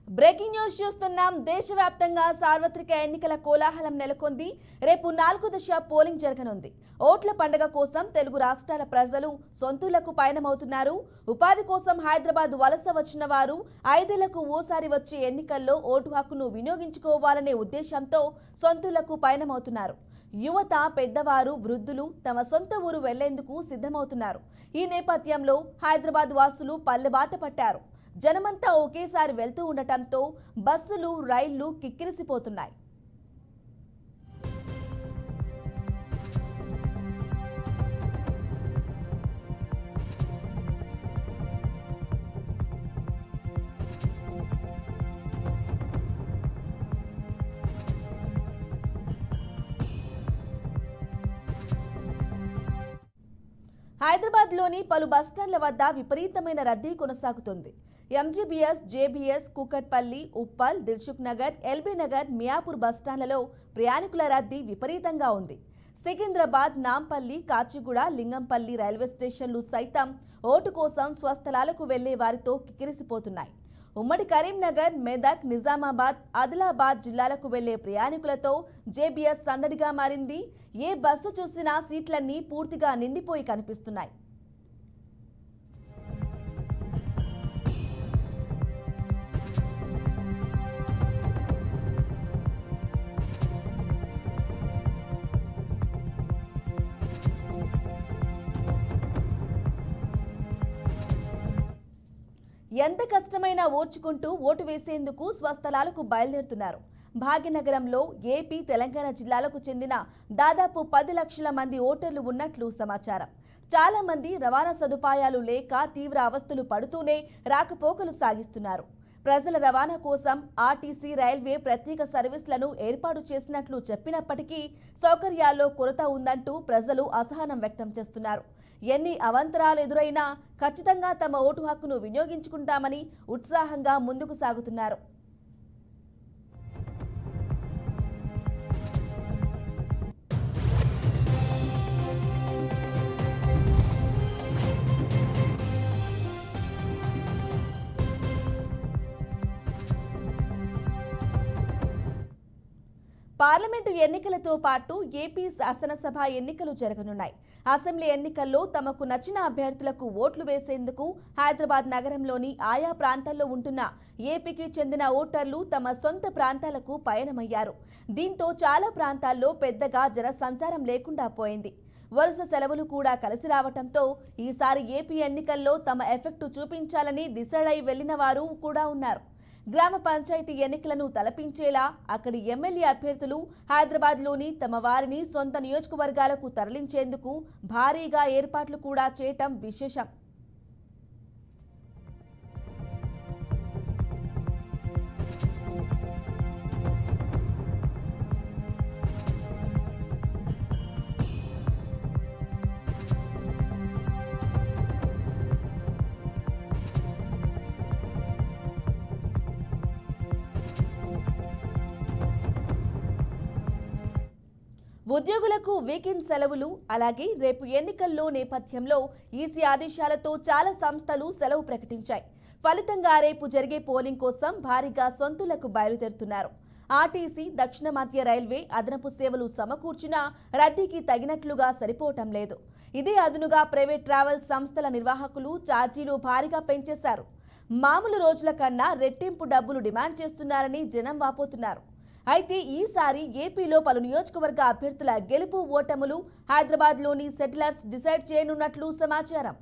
Breaking news చూస్తున్నాం. దేశవ్యాప్తంగా సార్వత్రిక ఎన్నికల కోలాహలం నెలకొంది. రేపు 4వ దశ పోలింగ్ జరగనుంది. ఓట్ల పండుగ కోసం తెలుగు రాష్ట్రాల ప్రజలు సొంతూళ్లకు పయనమవుతున్నారు. ఉపాధి కోసం హైదరాబాద్ వలస వచ్చిన వారు 5 ఏళ్లకు ఓసారి వచ్చే ఎన్నికల్లో ఓటు హక్కును వినియోగించుకోవాలనే ఉద్దేశంతో సొంతూళ్లకు పయనమవుతున్నారు. యువత, పెద్దవారు, వృద్ధులు తమ సొంత ఊరు వెళ్లేందుకు సిద్ధమవుతున్నారు. ఈ నేపథ్యంలో హైదరాబాద్ వాసులు పల్లెబాట పట్టారు. జనమంతా ఒకేసారి వెళ్తూ ఉండటంతో బస్సులు, రైళ్లు కిక్కిరిసిపోతున్నాయి. హైదరాబాద్లోని పలు బస్టాండ్ల వద్ద విపరీతమైన రద్దీ కొనసాగుతుంది. MGBS, JBS, Kukatpally, Uppal, Dilsukhnagar, LB Nagar, Miyapur బస్టాండ్లలో ప్రయాణికుల రద్దీ విపరీతంగా ఉంది. సికింద్రాబాద్, నాంపల్లి, కాచిగూడ, లింగంపల్లి రైల్వే స్టేషన్లు సైతం ఓటు కోసం స్వస్థలాలకు వెళ్లే వారితో కిక్కిరిసిపోతున్నాయి. ఉమ్మడి కరీంనగర్, మెదక్, నిజామాబాద్, ఆదిలాబాద్ జిల్లాలకు వెళ్లే ప్రయాణికులతో జేబీఎస్ సందడిగా మారింది. ఏ బస్సు చూసినా సీట్లన్నీ పూర్తిగా నిండిపోయి కనిపిస్తున్నాయి. ఎంత కష్టమైనా ఓర్చుకుంటూ ఓటు వేసేందుకు స్వస్థలాలకు బయలుదేరుతున్నారు. భాగ్యనగరంలో ఏపీ, తెలంగాణ జిల్లాలకు చెందిన దాదాపు 10 లక్షల మంది ఓటర్లు ఉన్నట్లు సమాచారం. చాలా మంది రవాణా సదుపాయాలు లేక తీవ్ర అవస్థలు పడుతూనే రాకపోకలు సాగిస్తున్నారు. ప్రజల రవాణా కోసం ఆర్టీసీ, రైల్వే ప్రత్యేక సర్వీసులను ఏర్పాటు చేసినట్లు చెప్పినప్పటికీ సౌకర్యాల్లో కొరత ఉందంటూ ప్రజలు అసహనం వ్యక్తం చేస్తున్నారు. ఎన్ని అవాంతరాలు ఎదురైనా ఖచ్చితంగా తమ ఓటు హక్కును వినియోగించుకుంటామని ఉత్సాహంగా ముందుకు సాగుతున్నారు. పార్లమెంటు ఎన్నికలతో పాటు ఏపీ శాసనసభ ఎన్నికలు జరగనున్నాయి. అసెంబ్లీ ఎన్నికల్లో తమకు నచ్చిన అభ్యర్థులకు ఓట్లు వేసేందుకు హైదరాబాద్ నగరంలోని ఆయా ప్రాంతాల్లో ఉంటున్న ఏపీకి చెందిన ఓటర్లు తమ సొంత ప్రాంతాలకు పయనమయ్యారు. దీంతో చాలా ప్రాంతాల్లో పెద్దగా జనసంచారం లేకుండా పోయింది. వరుస సెలవులు కూడా కలిసి రావడంతో ఈసారి ఏపీ ఎన్నికల్లో తమ ఎఫెక్టు చూపించాలని డిసైడ్ అయి వెళ్లిన వారు కూడా ఉన్నారు. గ్రామ పంచాయతీ ఎన్నికలను తలపించేలా అక్కడి ఎమ్మెల్యే అభ్యర్థులు హైదరాబాద్లోని తమ వారిని సొంత నియోజకవర్గాలకు తరలించేందుకు భారీగా ఏర్పాట్లు కూడా చేయటం విశేషం. ఉద్యోగులకు వీకెండ్ సెలవులు, అలాగే రేపు ఎన్నికల్లో నేపథ్యంలో ఈసీ ఆదేశాలతో చాలా సంస్థలు సెలవు ప్రకటించాయి. ఫలితంగా రేపు జరిగే పోలింగ్ కోసం భారీగా సొంతూళ్లకు బయలుదేరుతున్నారు. ఆర్టీసీ, దక్షిణ మధ్య రైల్వే అదనపు సేవలు సమకూర్చినా రద్దీకి తగినట్లుగా సరిపోవటం లేదు. ఇదే అదునుగా ప్రైవేట్ ట్రావెల్ సంస్థల నిర్వాహకులు ఛార్జీలు భారీగా పెంచేశారు. మామూలు రోజుల కన్నా రెట్టింపు డబ్బులు డిమాండ్ చేస్తున్నారని జనం వాపోతున్నారు. అయితే ఈసారి ఏపీలో పలు నియోజకవర్గ అభ్యర్థుల గెలుపు, ఓటములు హైదరాబాద్లోని సెటిలర్స్ డిసైడ్ చేయనున్నట్లు సమాచారం.